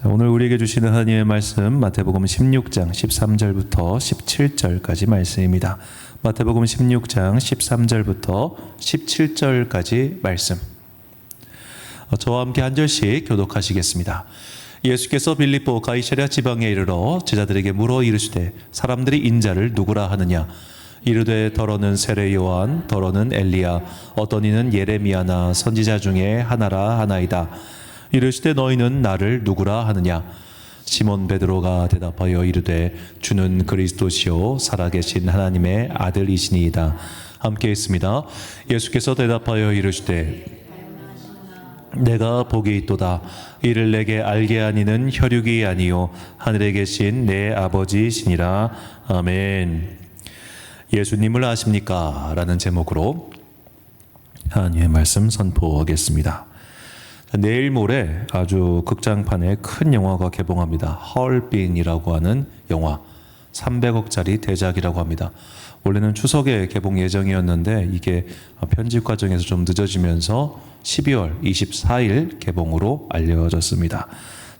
자, 오늘 우리에게 주시는 하나님의 말씀 마태복음 16장 13절부터 17절까지 말씀입니다. 마태복음 16장 13절부터 17절까지 말씀. 저와 함께 한 절씩 교독하시겠습니다. 예수께서 빌립보 가이사랴 지방에 이르러 제자들에게 물어 이르시되 사람들이 인자를 누구라 하느냐? 이르되 더러는 세례 요한, 더러는 엘리야, 어떤 이는 예레미야나 선지자 중에 하나라 하나이다. 이르시되 너희는 나를 누구라 하느냐? 시몬 베드로가 대답하여 이르되 주는 그리스도시요 살아계신 하나님의 아들이시니이다. 함께 있습니다. 예수께서 대답하여 이르시되 내가 복이 있도다. 이를 내게 알게 하니는 혈육이 아니요 하늘에 계신 내 아버지시니라. 아멘. 예수님을 아십니까? 라는 제목으로 하나님의 말씀 선포하겠습니다. 내일 모레 아주 극장판에 큰 영화가 개봉합니다. 하얼빈이라고 하는 영화, 300억짜리 대작이라고 합니다. 원래는 추석에 개봉 예정이었는데 이게 편집 과정에서 좀 늦어지면서 12월 24일 개봉으로 알려졌습니다.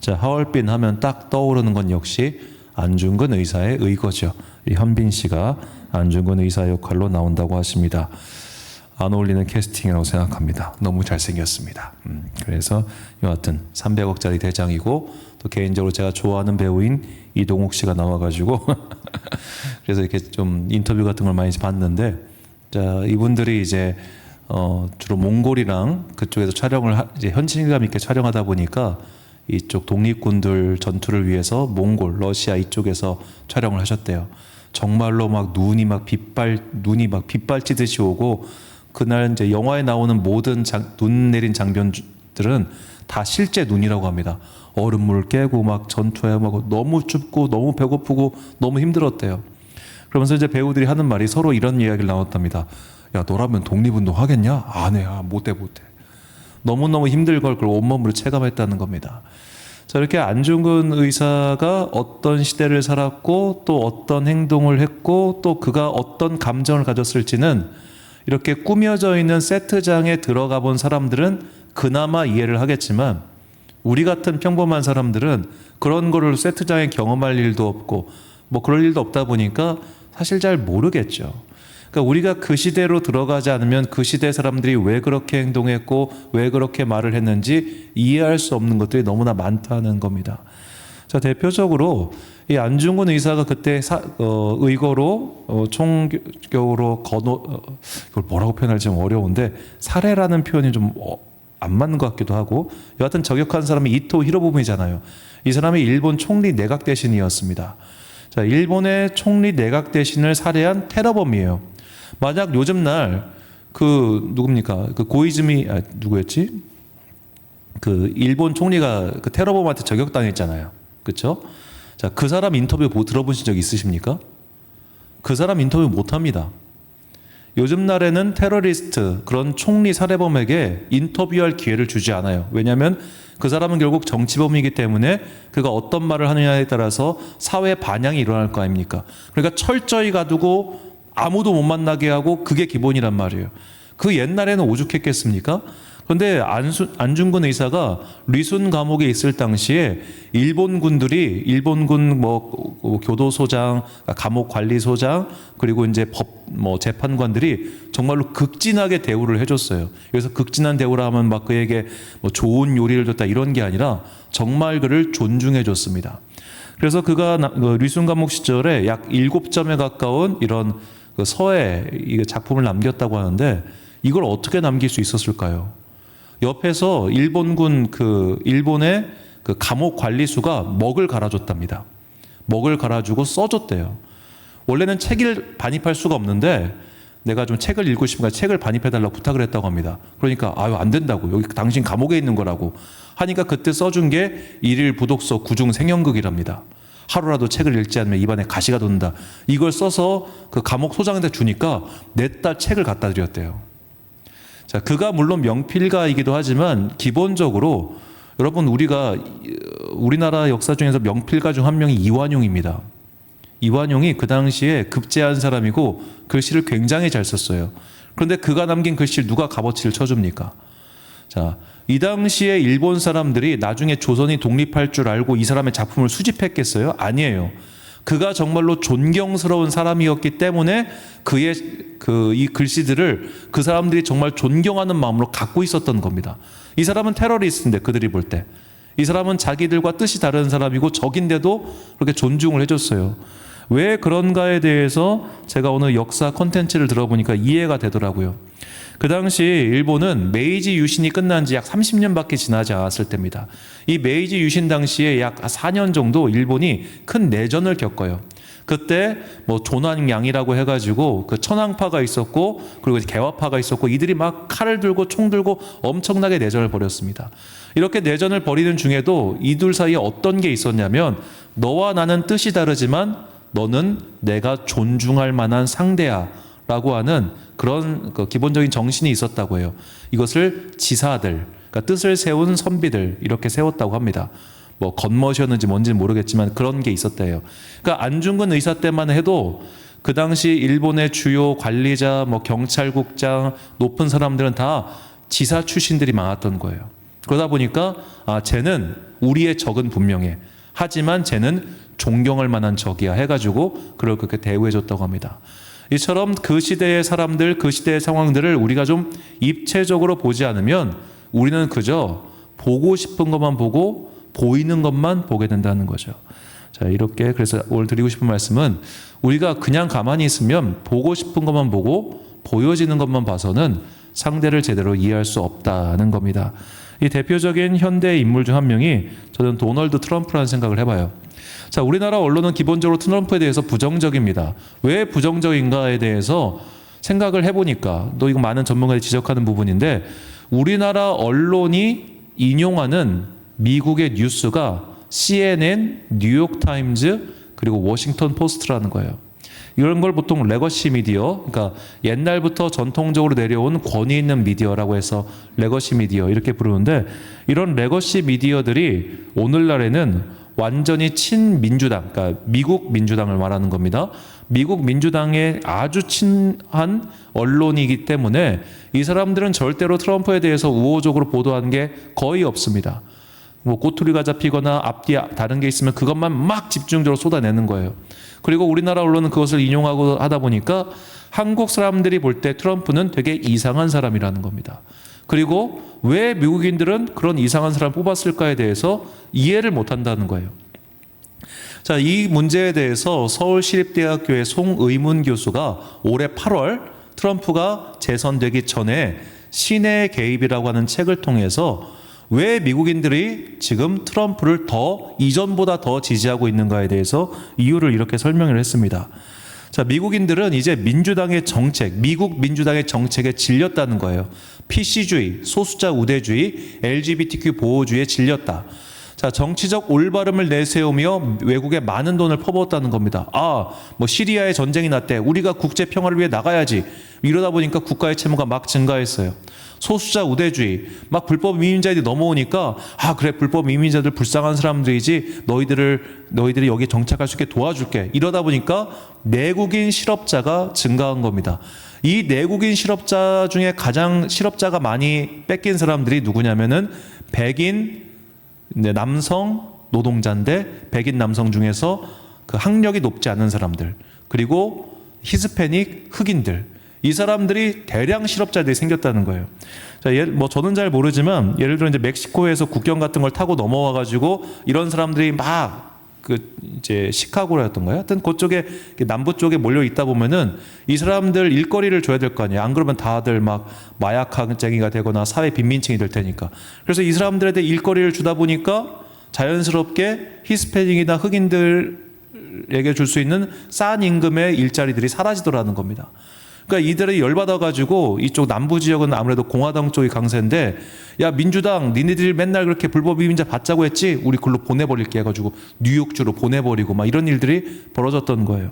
자, 하얼빈 하면 딱 떠오르는 건 역시 안중근 의사의 의거죠. 이 현빈 씨가 안중근 의사 역할로 나온다고 하십니다. 안 어울리는 캐스팅이라고 생각합니다. 너무 잘생겼습니다. 그래서 여하튼 300억짜리 대장이고 또 개인적으로 제가 좋아하는 배우인 이동욱 씨가 나와가지고 그래서 이렇게 좀 인터뷰 같은 걸 많이 봤는데, 자, 이분들이 이제 주로 몽골이랑 그쪽에서 촬영을 이제 현실감 있게 촬영하다 보니까 이쪽 독립군들 전투를 위해서 몽골, 러시아 이쪽에서 촬영을 하셨대요. 정말로 막 눈이 막 빗발치듯이 오고, 그날 이제 영화에 나오는 모든 눈 내린 장면들은 다 실제 눈이라고 합니다. 얼음물 깨고 막 전투에 막 너무 춥고 너무 배고프고 너무 힘들었대요. 그러면서 이제 배우들이 하는 말이 서로 이런 이야기를 나눴답니다. 야, 너라면 독립운동 하겠냐? 안 해. 못해. 너무너무 힘들 걸 그걸 온몸으로 체감했다는 겁니다. 자, 이렇게 안중근 의사가 어떤 시대를 살았고 또 어떤 행동을 했고 또 그가 어떤 감정을 가졌을지는 이렇게 꾸며져 있는 세트장에 들어가 본 사람들은 그나마 이해를 하겠지만, 우리 같은 평범한 사람들은 그런 거를 세트장에 경험할 일도 없고 뭐 그럴 일도 없다 보니까 사실 잘 모르겠죠. 그러니까 우리가 그 시대로 들어가지 않으면 그 시대 사람들이 왜 그렇게 행동했고 왜 그렇게 말을 했는지 이해할 수 없는 것들이 너무나 많다는 겁니다. 자, 대표적으로 이 안중근 의사가 그때 의거로 총격으로 이걸 뭐라고 표현할지 좀 어려운데, 살해라는 표현이 좀 안 맞는 것 같기도 하고, 여하튼 저격한 사람이 이토 히로부미잖아요. 이 사람이 일본 총리 내각 대신이었습니다. 자, 일본의 총리 내각 대신을 살해한 테러범이에요. 만약 요즘 날 누굽니까? 고이즈미 누구였지? 그 일본 총리가 그 테러범한테 저격당했잖아요. 그렇죠? 자, 그 사람 인터뷰 들어보신 적 있으십니까? 그 사람 인터뷰 못 합니다. 요즘 날에는 테러리스트, 그런 총리 살해범에게 인터뷰할 기회를 주지 않아요. 왜냐하면 그 사람은 결국 정치범이기 때문에 그가 어떤 말을 하느냐에 따라서 사회 반향이 일어날 거 아닙니까? 그러니까 철저히 가두고 아무도 못 만나게 하고 그게 기본이란 말이에요. 그 옛날에는 오죽했겠습니까? 그런데 안중근 의사가 리순 감옥에 있을 당시에 일본군 교도소장, 감옥 관리소장, 그리고 이제 재판관들이 정말로 극진하게 대우를 해줬어요. 그래서 극진한 대우라 하면 막 그에게 좋은 요리를 줬다 이런 게 아니라 정말 그를 존중해줬습니다. 그래서 그가 리순 감옥 시절에 약 7점에 가까운 이런 서예 작품을 남겼다고 하는데, 이걸 어떻게 남길 수 있었을까요? 옆에서 일본의 그 감옥 관리수가 먹을 갈아줬답니다. 먹을 갈아주고 써줬대요. 원래는 책을 반입할 수가 없는데 내가 좀 책을 읽고 싶으니까 책을 반입해달라고 부탁을 했다고 합니다. 그러니까 안 된다고, 여기 당신 감옥에 있는 거라고 하니까 그때 써준 게 일일 부독서 구중 생연극이랍니다. 하루라도 책을 읽지 않으면 입안에 가시가 돋는다. 이걸 써서 그 감옥 소장한테 주니까 냈다 책을 갖다 드렸대요. 자, 그가 물론 명필가이기도 하지만 기본적으로 여러분, 우리나라 역사 중에서 명필가 중 한 명이 이완용입니다. 이완용이 그 당시에 급제한 사람이고 글씨를 굉장히 잘 썼어요. 그런데 그가 남긴 글씨를 누가 값어치를 쳐줍니까? 자, 이 당시에 일본 사람들이 나중에 조선이 독립할 줄 알고 이 사람의 작품을 수집했겠어요? 아니에요. 그가 정말로 존경스러운 사람이었기 때문에 그의 이 글씨들을 그 사람들이 정말 존경하는 마음으로 갖고 있었던 겁니다. 이 사람은 테러리스트인데 그들이 볼 때 이 사람은 자기들과 뜻이 다른 사람이고 적인데도 그렇게 존중을 해줬어요. 왜 그런가에 대해서 제가 오늘 역사 콘텐츠를 들어보니까 이해가 되더라고요. 그 당시 일본은 메이지 유신이 끝난 지 약 30년밖에 지나지 않았을 때입니다. 이 메이지 유신 당시에 약 4년 정도 일본이 큰 내전을 겪어요. 그때 뭐 조난양이라고 해가지고 그 천황파가 있었고 그리고 개화파가 있었고 이들이 막 칼을 들고 총 들고 엄청나게 내전을 벌였습니다. 이렇게 내전을 벌이는 중에도 이들 사이에 어떤 게 있었냐면 너와 나는 뜻이 다르지만 너는 내가 존중할 만한 상대야 라고 하는 그런 기본적인 정신이 있었다고 해요. 이것을 지사들, 그러니까 뜻을 세운 선비들 이렇게 세웠다고 합니다. 뭐 겉멋이었는지 뭔지는 모르겠지만 그런 게 있었대요. 그러니까 안중근 의사 때만 해도 그 당시 일본의 주요 관리자, 뭐 경찰국장, 높은 사람들은 다 지사 출신들이 많았던 거예요. 그러다 보니까 쟤는 우리의 적은 분명해. 하지만 쟤는 존경할 만한 적이야 해가지고 그걸 그렇게 대우해줬다고 합니다. 이처럼 그 시대의 사람들, 그 시대의 상황들을 우리가 좀 입체적으로 보지 않으면 우리는 그저 보고 싶은 것만 보고 보이는 것만 보게 된다는 거죠. 자, 이렇게 그래서 오늘 드리고 싶은 말씀은 우리가 그냥 가만히 있으면 보고 싶은 것만 보고 보여지는 것만 봐서는 상대를 제대로 이해할 수 없다는 겁니다. 이 대표적인 현대 인물 중 한 명이 저는 도널드 트럼프라는 생각을 해봐요. 자, 우리나라 언론은 기본적으로 트럼프에 대해서 부정적입니다. 왜 부정적인가에 대해서 생각을 해보니까 또 이거 많은 전문가들이 지적하는 부분인데 우리나라 언론이 인용하는 미국의 뉴스가 CNN, 뉴욕타임즈 그리고 워싱턴 포스트라는 거예요. 이런 걸 보통 레거시 미디어, 그러니까 옛날부터 전통적으로 내려온 권위 있는 미디어라고 해서 레거시 미디어 이렇게 부르는데 이런 레거시 미디어들이 오늘날에는 완전히 친민주당, 그러니까 미국 민주당을 말하는 겁니다. 미국 민주당에 아주 친한 언론이기 때문에 이 사람들은 절대로 트럼프에 대해서 우호적으로 보도하는 게 거의 없습니다. 뭐 꼬투리가 잡히거나 앞뒤 다른 게 있으면 그것만 막 집중적으로 쏟아내는 거예요. 그리고 우리나라 언론은 그것을 인용하고 하다 보니까 한국 사람들이 볼 때 트럼프는 되게 이상한 사람이라는 겁니다. 그리고 왜 미국인들은 그런 이상한 사람을 뽑았을까에 대해서 이해를 못한다는 거예요. 자, 이 문제에 대해서 서울시립대학교의 송의문 교수가 올해 8월 트럼프가 재선되기 전에 신의 개입이라고 하는 책을 통해서 왜 미국인들이 지금 트럼프를 더 이전보다 더 지지하고 있는가에 대해서 이유를 이렇게 설명을 했습니다. 자, 미국인들은 이제 민주당의 정책, 미국 민주당의 정책에 질렸다는 거예요. PC주의, 소수자 우대주의, LGBTQ 보호주의에 질렸다. 자, 정치적 올바름을 내세우며 외국에 많은 돈을 퍼부었다는 겁니다. 뭐 시리아에 전쟁이 났대. 우리가 국제 평화를 위해 나가야지. 이러다 보니까 국가의 채무가 막 증가했어요. 소수자 우대주의, 막 불법 이민자들이 넘어오니까 그래 불법 이민자들 불쌍한 사람들이지 너희들이 여기 정착할 수 있게 도와줄게. 이러다 보니까 내국인 실업자가 증가한 겁니다. 이 내국인 실업자 중에 가장 실업자가 많이 뺏긴 사람들이 누구냐면은 백인 남성 노동자인데 백인 남성 중에서 그 학력이 높지 않은 사람들 그리고 히스패닉 흑인들 이 사람들이 대량 실업자들이 생겼다는 거예요. 자, 뭐 저는 잘 모르지만 예를 들어 이제 멕시코에서 국경 같은 걸 타고 넘어와 가지고 이런 사람들이 막 이제 시카고라였던가요? 하여튼 그쪽에 남부 쪽에 몰려 있다 보면은 이 사람들 일거리를 줘야 될 거 아니에요. 안 그러면 다들 막 마약학쟁이가 되거나 사회 빈민층이 될 테니까. 그래서 이 사람들한테 일거리를 주다 보니까 자연스럽게 히스패닉이나 흑인들에게 줄 수 있는 싼 임금의 일자리들이 사라지더라는 겁니다. 그러니까 이들이 열받아가지고 이쪽 남부 지역은 아무래도 공화당 쪽이 강세인데 야 민주당 니네들이 맨날 그렇게 불법 이민자 받자고 했지 우리 글로 보내버릴게 해가지고 뉴욕주로 보내버리고 막 이런 일들이 벌어졌던 거예요.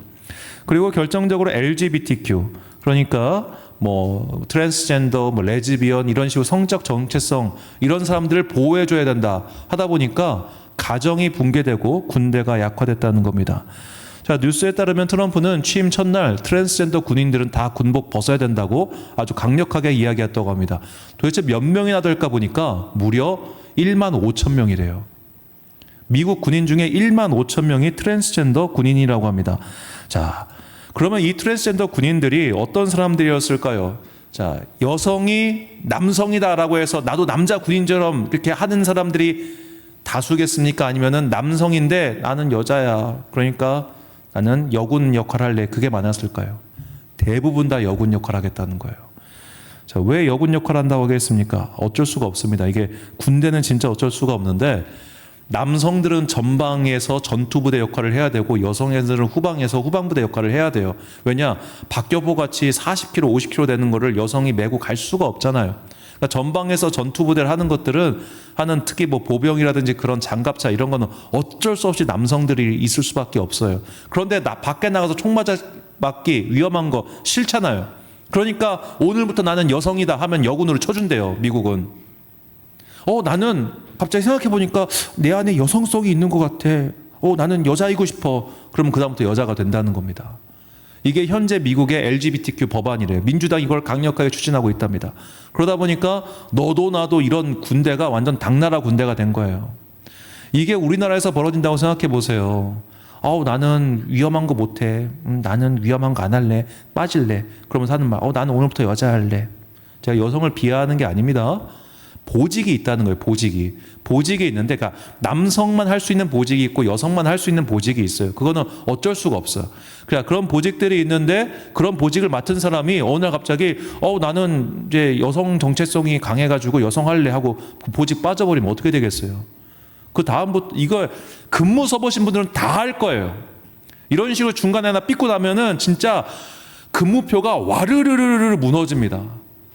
그리고 결정적으로 LGBTQ 그러니까 뭐 트랜스젠더, 뭐 레즈비언 이런 식으로 성적 정체성 이런 사람들을 보호해줘야 된다 하다 보니까 가정이 붕괴되고 군대가 약화됐다는 겁니다. 자, 뉴스에 따르면 트럼프는 취임 첫날 트랜스젠더 군인들은 다 군복 벗어야 된다고 아주 강력하게 이야기했다고 합니다. 도대체 몇 명이나 될까 보니까 무려 1만 5천 명이래요. 미국 군인 중에 1만 5천 명이 트랜스젠더 군인이라고 합니다. 자, 그러면 이 트랜스젠더 군인들이 어떤 사람들이었을까요? 자, 여성이 남성이다라고 해서 나도 남자 군인처럼 이렇게 하는 사람들이 다수겠습니까? 아니면은 남성인데 나는 여자야. 그러니까 나는 여군 역할 할래. 그게 많았을까요? 대부분 다 여군 역할 하겠다는 거예요. 자, 왜 여군 역할 한다고 하겠습니까? 어쩔 수가 없습니다. 이게 군대는 진짜 어쩔 수가 없는데 남성들은 전방에서 전투부대 역할을 해야 되고 여성애들은 후방에서 후방부대 역할을 해야 돼요. 왜냐? 박격포 같이 40kg, 50kg 되는 거를 여성이 메고 갈 수가 없잖아요. 그러니까 전방에서 전투부대를 하는 것들은 특히 뭐 보병이라든지 그런 장갑차 이런 거는 어쩔 수 없이 남성들이 있을 수밖에 없어요. 그런데 밖에 나가서 총 맞기 위험한 거 싫잖아요. 그러니까 오늘부터 나는 여성이다 하면 여군으로 쳐준대요, 미국은. 나는 갑자기 생각해보니까 내 안에 여성성이 있는 것 같아. 나는 여자이고 싶어. 그러면 그다음부터 여자가 된다는 겁니다. 이게 현재 미국의 LGBTQ 법안이래요. 민주당이 이걸 강력하게 추진하고 있답니다. 그러다 보니까 너도 나도 이런 군대가 완전 당나라 군대가 된 거예요. 이게 우리나라에서 벌어진다고 생각해 보세요. 나는 위험한 거 못해. 나는 위험한 거 안 할래. 빠질래. 그러면서 하는 말. 나는 오늘부터 여자 할래. 제가 여성을 비하하는 게 아닙니다. 보직이 있다는 거예요. 보직이 있는데, 그러니까 남성만 할 수 있는 보직이 있고 여성만 할 수 있는 보직이 있어요. 그거는 어쩔 수가 없어. 그러니까 그런 보직들이 있는데 그런 보직을 맡은 사람이 어느 날 갑자기 나는 이제 여성 정체성이 강해가지고 여성 할래 하고 그 보직 빠져버리면 어떻게 되겠어요? 그 다음부터 이걸 근무 서보신 분들은 다 할 거예요. 이런 식으로 중간에 하나 삐고 나면은 진짜 근무표가 와르르르르 무너집니다.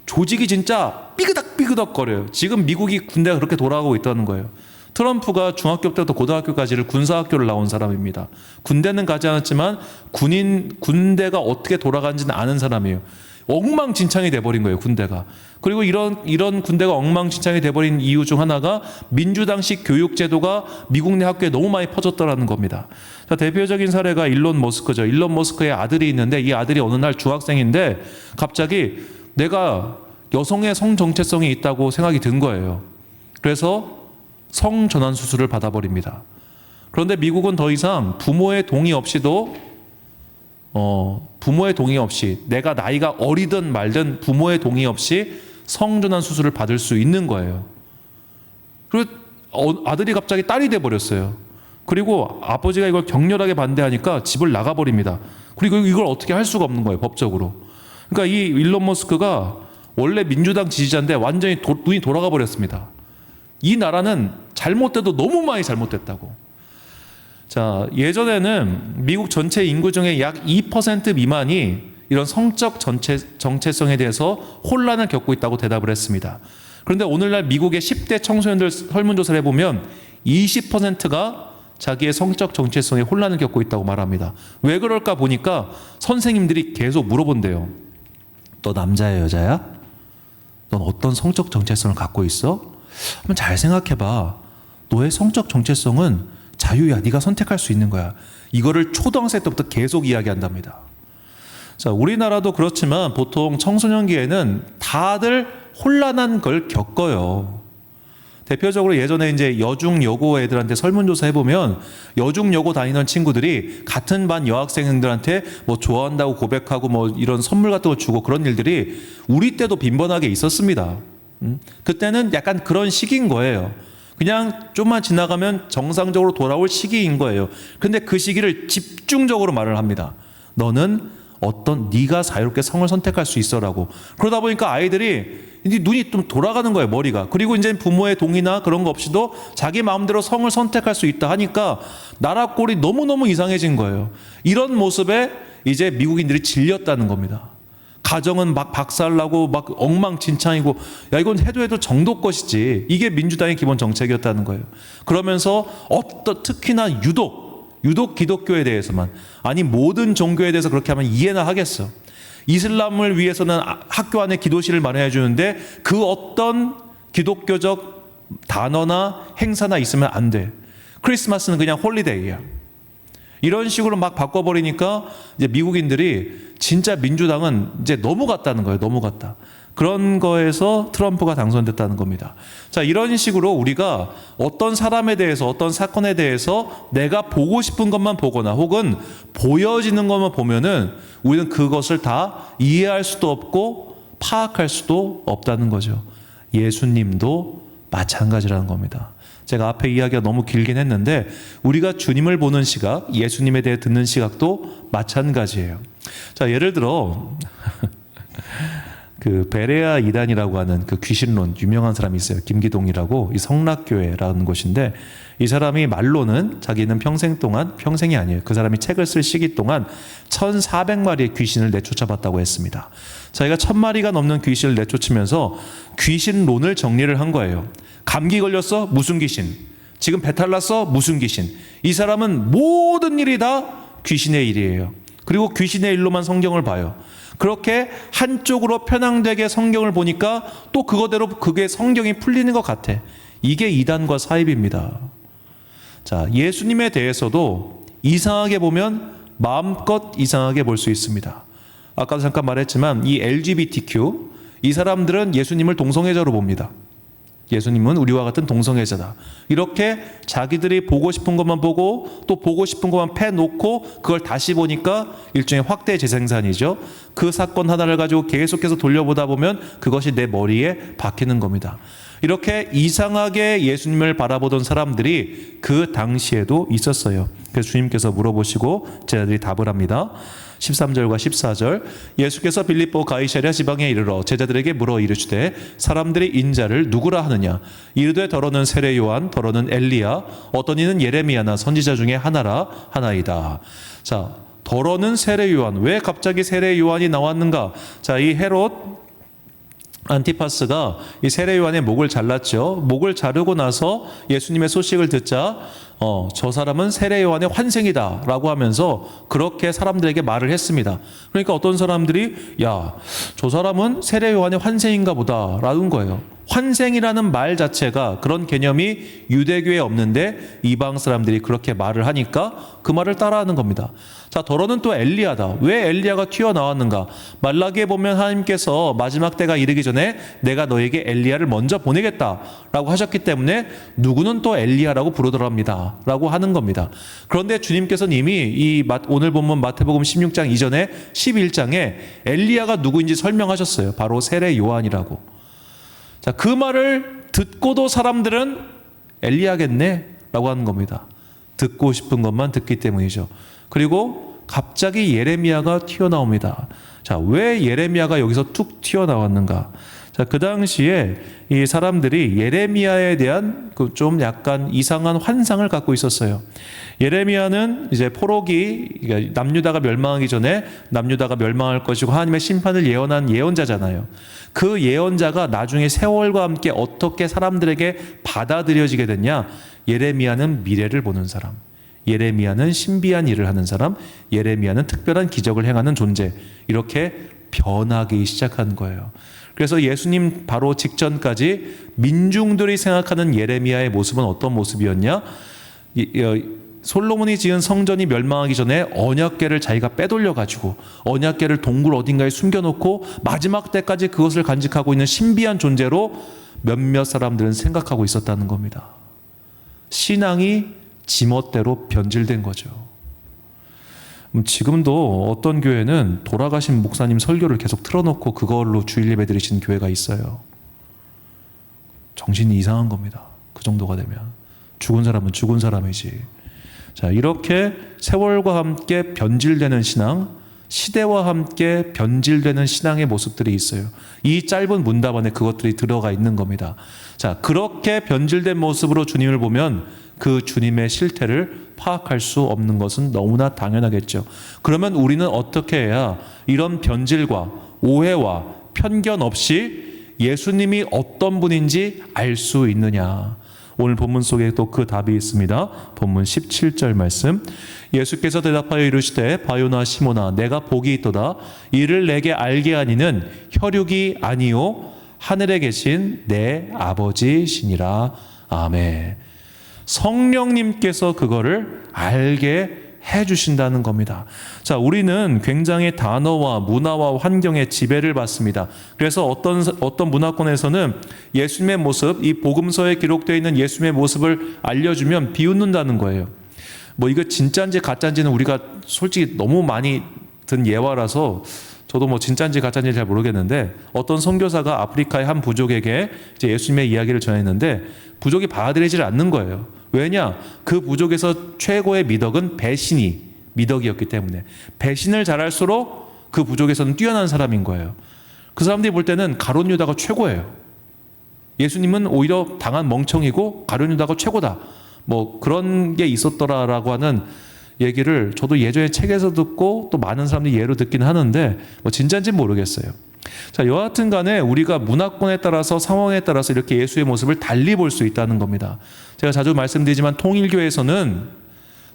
조직이 진짜 삐그덕삐그덕거려요. 지금 미국이 군대가 그렇게 돌아가고 있다는 거예요. 트럼프가 중학교 때부터 고등학교까지를 군사학교를 나온 사람입니다. 군대는 가지 않았지만 군대가 어떻게 돌아가는지는 아는 사람이에요. 엉망진창이 돼버린 거예요, 군대가. 그리고 이런 군대가 엉망진창이 돼버린 이유 중 하나가 민주당식 교육제도가 미국 내 학교에 너무 많이 퍼졌더라는 겁니다. 자, 대표적인 사례가 일론 머스크죠. 일론 머스크의 아들이 있는데 이 아들이 어느 날 중학생인데 갑자기 내가 여성의 성 정체성이 있다고 생각이 든 거예요. 그래서 성전환 수술을 받아버립니다. 그런데 미국은 더 이상 부모의 동의 없이 내가 나이가 어리든 말든 부모의 동의 없이 성전환 수술을 받을 수 있는 거예요. 그리고 아들이 갑자기 딸이 돼버렸어요. 그리고 아버지가 이걸 격렬하게 반대하니까 집을 나가버립니다. 그리고 이걸 어떻게 할 수가 없는 거예요, 법적으로. 그러니까 이 일론 머스크가 원래 민주당 지지자인데 완전히 눈이 돌아가 버렸습니다. 이 나라는 잘못돼도 너무 많이 잘못됐다고. 자, 예전에는 미국 전체 인구 중에 약 2% 미만이 이런 성적 정체성에 대해서 혼란을 겪고 있다고 대답을 했습니다. 그런데 오늘날 미국의 10대 청소년들 설문조사를 해보면 20%가 자기의 성적 정체성에 혼란을 겪고 있다고 말합니다. 왜 그럴까 보니까 선생님들이 계속 물어본대요. 너 남자야, 여자야? 넌 어떤 성적 정체성을 갖고 있어? 한번 잘 생각해봐. 너의 성적 정체성은 자유야. 네가 선택할 수 있는 거야. 이거를 초등학생 때부터 계속 이야기한답니다. 자, 우리나라도 그렇지만 보통 청소년기에는 다들 혼란한 걸 겪어요. 대표적으로 예전에 이제 여중 여고 애들한테 설문조사 해보면 여중 여고 다니는 친구들이 같은 반 여학생들한테 뭐 좋아한다고 고백하고 뭐 이런 선물 같은 거 주고 그런 일들이 우리 때도 빈번하게 있었습니다. 그때는 약간 그런 시기인 거예요. 그냥 좀만 지나가면 정상적으로 돌아올 시기인 거예요. 근데 그 시기를 집중적으로 말을 합니다. 너는 네가 자유롭게 성을 선택할 수 있어라고. 그러다 보니까 아이들이 이제 눈이 좀 돌아가는 거예요, 머리가. 그리고 이제 부모의 동의나 그런 거 없이도 자기 마음대로 성을 선택할 수 있다 하니까 나라 꼴이 너무너무 이상해진 거예요. 이런 모습에 이제 미국인들이 질렸다는 겁니다. 가정은 막 박살나고 막 엉망진창이고, 야, 이건 해도 정도 것이지. 이게 민주당의 기본 정책이었다는 거예요. 그러면서 특히나 유독 기독교에 대해서만, 아니 모든 종교에 대해서 그렇게 하면 이해나 하겠어. 이슬람을 위해서는 학교 안에 기도실을 마련해 주는데 그 어떤 기독교적 단어나 행사나 있으면 안 돼. 크리스마스는 그냥 홀리데이야. 이런 식으로 막 바꿔버리니까 이제 미국인들이 진짜 민주당은 이제 넘어갔다는 거예요. 넘어갔다. 그런 거에서 트럼프가 당선됐다는 겁니다. 자, 이런 식으로 우리가 어떤 사람에 대해서, 어떤 사건에 대해서 내가 보고 싶은 것만 보거나 혹은 보여지는 것만 보면은 우리는 그것을 다 이해할 수도 없고 파악할 수도 없다는 거죠. 예수님도 마찬가지라는 겁니다. 제가 앞에 이야기가 너무 길긴 했는데 우리가 주님을 보는 시각, 예수님에 대해 듣는 시각도 마찬가지예요. 자, 예를 들어 그 베레아 이단이라고 하는 그 귀신론 유명한 사람이 있어요. 김기동이라고, 이 성락교회라는 곳인데 이 사람이 말로는 자기는 평생 동안, 평생이 아니에요, 그 사람이 책을 쓸 시기 동안 1,400마리의 귀신을 내쫓아봤다고 했습니다. 자기가 1,000마리가 넘는 귀신을 내쫓으면서 귀신론을 정리를 한 거예요. 감기 걸렸어? 무슨 귀신? 지금 배탈 났어? 무슨 귀신? 이 사람은 모든 일이 다 귀신의 일이에요. 그리고 귀신의 일로만 성경을 봐요. 그렇게 한쪽으로 편향되게 성경을 보니까 또 그거대로 그게 성경이 풀리는 것 같아. 이게 이단과 사입입니다. 자, 예수님에 대해서도 이상하게 보면 마음껏 이상하게 볼 수 있습니다. 아까도 잠깐 말했지만 이 LGBTQ, 이 사람들은 예수님을 동성애자로 봅니다. 예수님은 우리와 같은 동성애자다. 이렇게 자기들이 보고 싶은 것만 보고 또 보고 싶은 것만 패놓고 그걸 다시 보니까 일종의 확대 재생산이죠. 그 사건 하나를 가지고 계속해서 돌려보다 보면 그것이 내 머리에 박히는 겁니다. 이렇게 이상하게 예수님을 바라보던 사람들이 그 당시에도 있었어요. 그래서 주님께서 물어보시고 제자들이 답을 합니다. 13절과 14절, 예수께서 빌립보 가이사랴 지방에 이르러 제자들에게 물어 이르시되 사람들이 인자를 누구라 하느냐? 이르되 더러는 세례 요한, 더러는 엘리야, 어떤 이는 예레미야나 선지자 중에 하나라 하나이다. 자, 더러는 세례 요한. 왜 갑자기 세례 요한이 나왔는가? 자, 이 헤롯 안티파스가 이 세례 요한의 목을 잘랐죠. 목을 자르고 나서 예수님의 소식을 듣자 저 사람은 세례 요한의 환생이다 라고 하면서 그렇게 사람들에게 말을 했습니다. 그러니까 어떤 사람들이 야, 저 사람은 세례 요한의 환생인가 보다 라는 거예요. 환생이라는 말 자체가 그런 개념이 유대교에 없는데 이방 사람들이 그렇게 말을 하니까 그 말을 따라하는 겁니다. 자, 더러는 또 엘리야다. 왜 엘리야가 튀어나왔는가? 말라기에 보면 하나님께서 마지막 때가 이르기 전에 내가 너에게 엘리야를 먼저 보내겠다라고 하셨기 때문에 누구는 또 엘리야라고 부르더랍니다 라고 하는 겁니다. 그런데 주님께서는 이미 오늘 본문 마태복음 16장 이전에 11장에 엘리야가 누구인지 설명하셨어요. 바로 세례 요한이라고. 자, 그 말을 듣고도 사람들은 엘리야겠네 라고 하는 겁니다. 듣고 싶은 것만 듣기 때문이죠. 그리고 갑자기 예레미야가 튀어나옵니다. 자, 왜 예레미야가 여기서 툭 튀어나왔는가? 자, 그 당시에 이 사람들이 예레미야에 대한 그 좀 약간 이상한 환상을 갖고 있었어요. 예레미야는 이제 포로기, 남유다가 멸망하기 전에 남유다가 멸망할 것이고 하나님의 심판을 예언한 예언자잖아요. 그 예언자가 나중에 세월과 함께 어떻게 사람들에게 받아들여지게 됐냐? 예레미야는 미래를 보는 사람, 예레미야는 신비한 일을 하는 사람, 예레미야는 특별한 기적을 행하는 존재, 이렇게 변하기 시작한 거예요. 그래서 예수님 바로 직전까지 민중들이 생각하는 예레미야의 모습은 어떤 모습이었냐? 솔로몬이 지은 성전이 멸망하기 전에 언약궤를 자기가 빼돌려가지고 언약궤를 동굴 어딘가에 숨겨놓고 마지막 때까지 그것을 간직하고 있는 신비한 존재로 몇몇 사람들은 생각하고 있었다는 겁니다. 신앙이 지멋대로 변질된 거죠. 지금도 어떤 교회는 돌아가신 목사님 설교를 계속 틀어놓고 그걸로 주일 예배 드리시는 교회가 있어요. 정신이 이상한 겁니다. 그 정도가 되면. 죽은 사람은 죽은 사람이지. 자, 이렇게 세월과 함께 변질되는 신앙, 시대와 함께 변질되는 신앙의 모습들이 있어요. 이 짧은 문답 안에 그것들이 들어가 있는 겁니다. 자, 그렇게 변질된 모습으로 주님을 보면 그 주님의 실태를 파악할 수 없는 것은 너무나 당연하겠죠. 그러면 우리는 어떻게 해야 이런 변질과 오해와 편견 없이 예수님이 어떤 분인지 알 수 있느냐? 오늘 본문 속에 또 그 답이 있습니다. 본문 17절 말씀. 예수께서 대답하여 이르시되 바요나 시모나 내가 복이 있도다. 이를 내게 알게 하니는 혈육이 아니요 하늘에 계신 내 아버지시니라. 아멘. 성령님께서 그거를 알게 해주신다는 겁니다. 자, 우리는 굉장히 단어와 문화와 환경의 지배를 받습니다. 그래서 어떤 문화권에서는 예수님의 모습, 이 복음서에 기록되어 있는 예수님의 모습을 알려주면 비웃는다는 거예요. 뭐 이거 진짜인지 가짜인지는 우리가 솔직히 너무 많이 든 예화라서 저도 뭐 진짜인지 가짜인지 잘 모르겠는데, 어떤 선교사가 아프리카의 한 부족에게 이제 예수님의 이야기를 전했는데 부족이 받아들이질 않는 거예요. 왜냐? 그 부족에서 최고의 미덕은 미덕이었기 때문에, 배신을 잘할수록 그 부족에서는 뛰어난 사람인 거예요. 그 사람들이 볼 때는 가룟 유다가 최고예요. 예수님은 오히려 당한 멍청이고 가룟 유다가 최고다, 뭐 그런 게 있었더라라고 하는 얘기를 저도 예전에 책에서 듣고 또 많은 사람들이 예로 듣긴 하는데 뭐 진짜인지는 모르겠어요. 자, 여하튼 간에 우리가 문화권에 따라서 상황에 따라서 이렇게 예수의 모습을 달리 볼 수 있다는 겁니다. 제가 자주 말씀드리지만 통일교에서는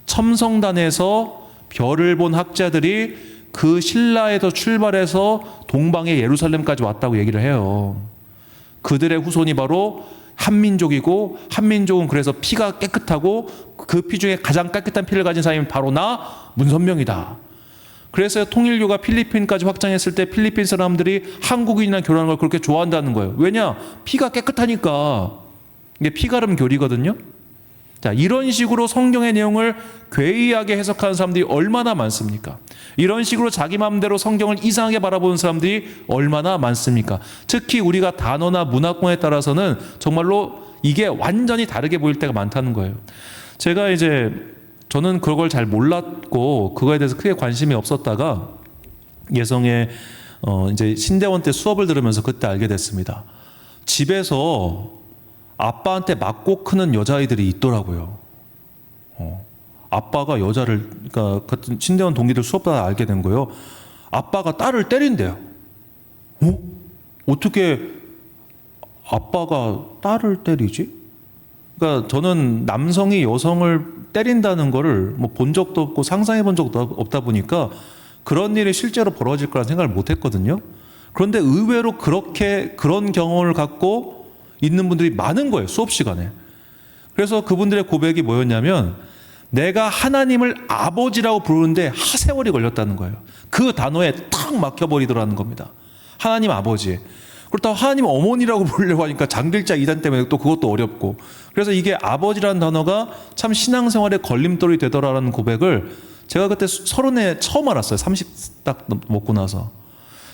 첨성단에서 별을 본 학자들이 그 신라에서 출발해서 동방의 예루살렘까지 왔다고 얘기를 해요. 그들의 후손이 바로 한민족이고, 한민족은 그래서 피가 깨끗하고 그 피 중에 가장 깨끗한 피를 가진 사람이 바로 나 문선명이다. 그래서 통일교가 필리핀까지 확장했을 때 필리핀 사람들이 한국인이랑 결혼하는 걸 그렇게 좋아한다는 거예요. 왜냐? 피가 깨끗하니까. 이게 피가름 교리거든요. 자, 이런 식으로 성경의 내용을 괴이하게 해석하는 사람들이 얼마나 많습니까? 이런 식으로 자기 마음대로 성경을 이상하게 바라보는 사람들이 얼마나 많습니까? 특히 우리가 단어나 문화권에 따라서는 정말로 이게 완전히 다르게 보일 때가 많다는 거예요. 저는 그걸 잘 몰랐고 그거에 대해서 크게 관심이 없었다가 예성의 이제 신대원 때 수업을 들으면서 그때 알게 됐습니다. 집에서 아빠한테 맞고 크는 여자아이들이 있더라고요. 아빠가 여자를, 그러니까 같은 신대원 동기들 수업하다 알게 된 거예요. 아빠가 딸을 때린대요. 어떻게 아빠가 딸을 때리지? 그러니까 저는 남성이 여성을 때린다는 거를 뭐 본 적도 없고 상상해 본 적도 없다 보니까 그런 일이 실제로 벌어질 거라 생각을 못 했거든요. 그런데 의외로 그런 경험을 갖고 있는 분들이 많은 거예요, 수업 시간에. 그래서 그분들의 고백이 뭐였냐면, 내가 하나님을 아버지라고 부르는데 하세월이 걸렸다는 거예요. 그 단어에 탁 막혀버리더라는 겁니다. 하나님 아버지. 그렇다고 하나님 어머니라고 부르려고 하니까 장길자 이단 때문에 또 그것도 어렵고, 그래서 이게 아버지라는 단어가 참 신앙생활에 걸림돌이 되더라라는 고백을 제가 그때 30에 처음 알았어요. 30 딱 먹고 나서.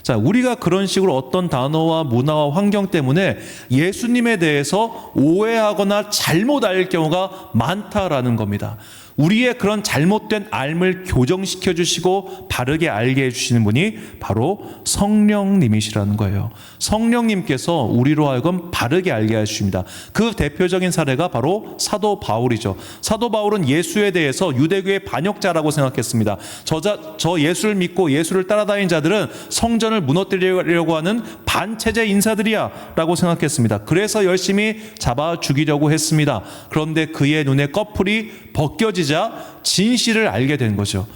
자, 우리가 그런 식으로 어떤 단어와 문화와 환경 때문에 예수님에 대해서 오해하거나 잘못 알 경우가 많다라는 겁니다. 우리의 그런 잘못된 알을 교정시켜 주시고 바르게 알게 해주시는 분이 바로 성령님이시라는 거예요. 성령님께서 우리로 하여금 바르게 알게 해주십니다. 그 대표적인 사례가 바로 사도 바울이죠. 사도 바울은 예수에 대해서 유대교의 반역자라고 생각했습니다. 저 예수를 믿고 예수를 따라다닌 자들은 성전을 무너뜨리려고 하는 반체제 인사들이야 라고 생각했습니다. 그래서 열심히 잡아 죽이려고 했습니다. 그런데 그의 눈에 꺼풀이 벗겨지자 진실을 알게 된 거죠.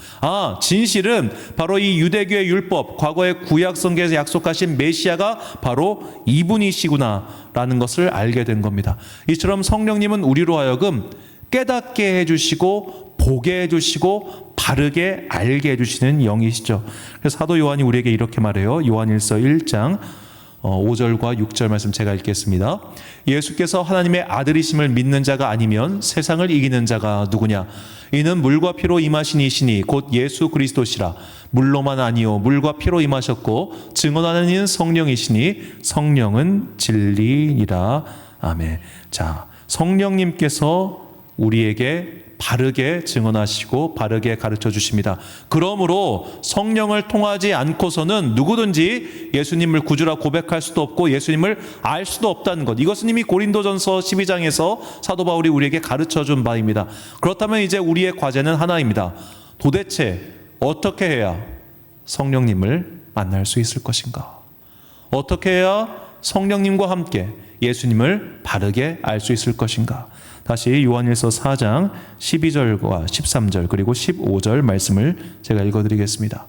진실은 바로 이 유대교의 율법, 과거의 구약 성경에서 약속하신 메시아가 바로 이분이시구나 라는 것을 알게 된 겁니다. 이처럼 성령님은 우리로 하여금 깨닫게 해주시고 보게 해주시고 바르게 알게 해주시는 영이시죠. 그래서 사도 요한이 우리에게 이렇게 말해요. 요한일서 1장 5절과 6절 말씀 제가 읽겠습니다. 예수께서 하나님의 아들이심을 믿는 자가 아니면 세상을 이기는 자가 누구냐? 이는 물과 피로 임하신 이시니 곧 예수 그리스도시라. 물로만 아니요 물과 피로 임하셨고 증언하는 이는 성령이시니 성령은 진리니라. 아멘. 자, 성령님께서 우리에게 바르게 증언하시고 바르게 가르쳐 주십니다. 그러므로 성령을 통하지 않고서는 누구든지 예수님을 구주라 고백할 수도 없고 예수님을 알 수도 없다는 것. 이것은 이미 고린도전서 12장에서 사도 바울이 우리에게 가르쳐 준 바입니다. 그렇다면 이제 우리의 과제는 하나입니다. 도대체 어떻게 해야 성령님을 만날 수 있을 것인가? 어떻게 해야 성령님과 함께 예수님을 바르게 알 수 있을 것인가? 다시 요한일서 4장 12절과 13절 그리고 15절 말씀을 제가 읽어드리겠습니다.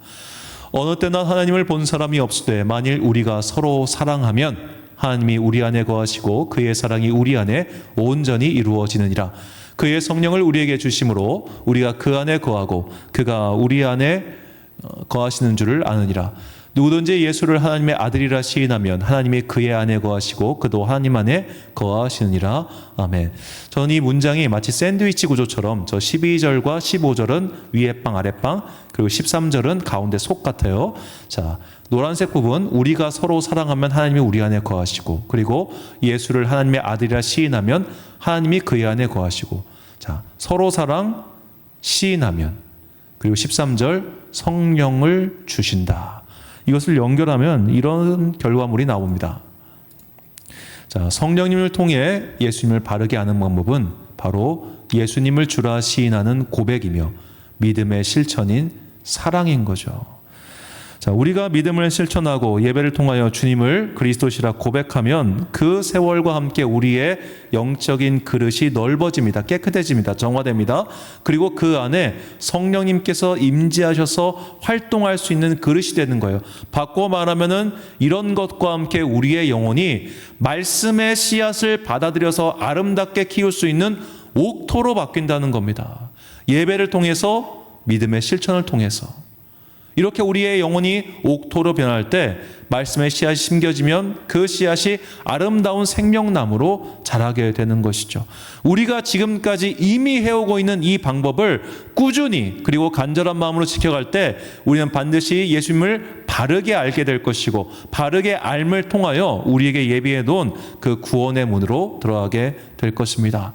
어느 때나 하나님을 본 사람이 없으되 만일 우리가 서로 사랑하면 하나님이 우리 안에 거하시고 그의 사랑이 우리 안에 온전히 이루어지느니라. 그의 성령을 우리에게 주심으로 우리가 그 안에 거하고 그가 우리 안에 거하시는 줄을 아느니라. 누구든지 예수를 하나님의 아들이라 시인하면 하나님이 그의 안에 거하시고 그도 하나님 안에 거하시느니라. 아멘. 저는 이 문장이 마치 샌드위치 구조처럼 저 12절과 15절은 위에 빵 아래 빵, 그리고 13절은 가운데 속 같아요. 자, 노란색 부분, 우리가 서로 사랑하면 하나님이 우리 안에 거하시고, 그리고 예수를 하나님의 아들이라 시인하면 하나님이 그의 안에 거하시고, 자, 서로 사랑 시인하면, 그리고 13절 성령을 주신다. 이것을 연결하면 이런 결과물이 나옵니다. 자, 성령님을 통해 예수님을 바르게 아는 방법은 바로 예수님을 주라 시인하는 고백이며 믿음의 실천인 사랑인 거죠. 자, 우리가 믿음을 실천하고 예배를 통하여 주님을 그리스도시라 고백하면 그 세월과 함께 우리의 영적인 그릇이 넓어집니다. 깨끗해집니다. 정화됩니다. 그리고 그 안에 성령님께서 임재하셔서 활동할 수 있는 그릇이 되는 거예요. 바꿔 말하면은 이런 것과 함께 우리의 영혼이 말씀의 씨앗을 받아들여서 아름답게 키울 수 있는 옥토로 바뀐다는 겁니다. 예배를 통해서, 믿음의 실천을 통해서. 이렇게 우리의 영혼이 옥토로 변할 때 말씀의 씨앗이 심겨지면 그 씨앗이 아름다운 생명나무로 자라게 되는 것이죠. 우리가 지금까지 이미 해오고 있는 이 방법을 꾸준히 그리고 간절한 마음으로 지켜갈 때 우리는 반드시 예수님을 바르게 알게 될 것이고, 바르게 알을 통하여 우리에게 예비해 놓은 그 구원의 문으로 들어가게 될 것입니다.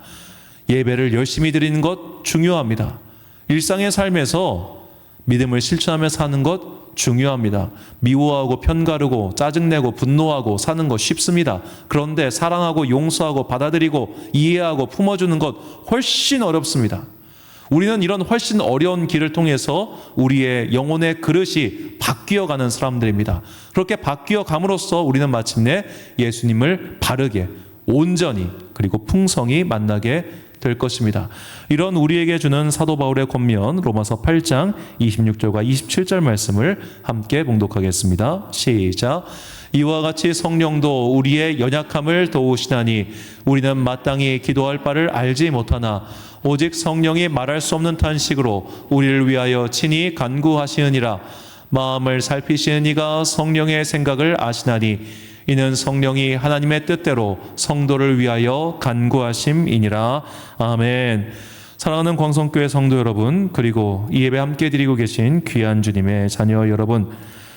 예배를 열심히 드리는 것 중요합니다. 일상의 삶에서 믿음을 실천하며 사는 것 중요합니다. 미워하고 편가르고 짜증내고 분노하고 사는 것 쉽습니다. 그런데 사랑하고 용서하고 받아들이고 이해하고 품어주는 것 훨씬 어렵습니다. 우리는 이런 훨씬 어려운 길을 통해서 우리의 영혼의 그릇이 바뀌어가는 사람들입니다. 그렇게 바뀌어감으로써 우리는 마침내 예수님을 바르게, 온전히, 그리고 풍성히 만나게 될 것입니다. 이런 우리에게 주는 사도 바울의 권면 로마서 8장 26절과 27절 말씀을 함께 봉독하겠습니다. 시작. 이와 같이 성령도 우리의 연약함을 도우시나니 우리는 마땅히 기도할 바를 알지 못하나 오직 성령이 말할 수 없는 탄식으로 우리를 위하여 친히 간구하시느니라. 마음을 살피시는 이가 성령의 생각을 아시나니 이는 성령이 하나님의 뜻대로 성도를 위하여 간구하심이니라. 아멘. 사랑하는 광성교회 성도 여러분, 그리고 이 예배 함께 드리고 계신 귀한 주님의 자녀 여러분,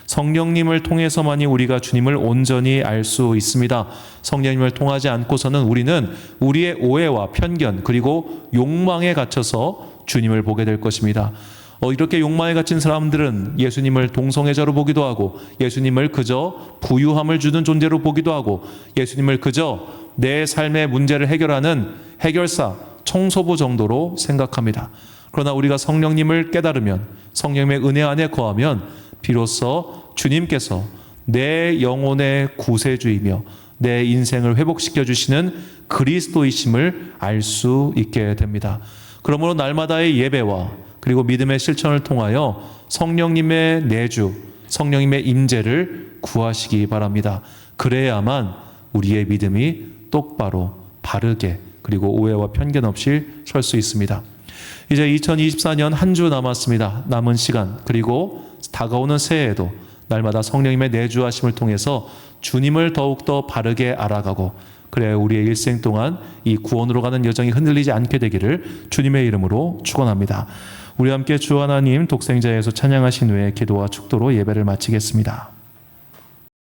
성령님을 통해서만이 우리가 주님을 온전히 알 수 있습니다. 성령님을 통하지 않고서는 우리는 우리의 오해와 편견 그리고 욕망에 갇혀서 주님을 보게 될 것입니다. 이렇게 욕망에 갇힌 사람들은 예수님을 동성애자로 보기도 하고, 예수님을 그저 부유함을 주는 존재로 보기도 하고, 예수님을 그저 내 삶의 문제를 해결하는 해결사, 청소부 정도로 생각합니다. 그러나 우리가 성령님을 깨달으면, 성령님의 은혜 안에 거하면 비로소 주님께서 내 영혼의 구세주이며 내 인생을 회복시켜 주시는 그리스도이심을 알 수 있게 됩니다. 그러므로 날마다의 예배와 그리고 믿음의 실천을 통하여 성령님의 내주, 성령님의 임재를 구하시기 바랍니다. 그래야만 우리의 믿음이 똑바로, 바르게, 그리고 오해와 편견 없이 설 수 있습니다. 이제 2024년 한 주 남았습니다. 남은 시간, 그리고 다가오는 새해에도 날마다 성령님의 내주하심을 통해서 주님을 더욱더 바르게 알아가고, 그래야 우리의 일생 동안 이 구원으로 가는 여정이 흔들리지 않게 되기를 주님의 이름으로 축원합니다. 우리 함께 주 하나님 독생자 예수 찬양하신 후에 기도와 축도로 예배를 마치겠습니다.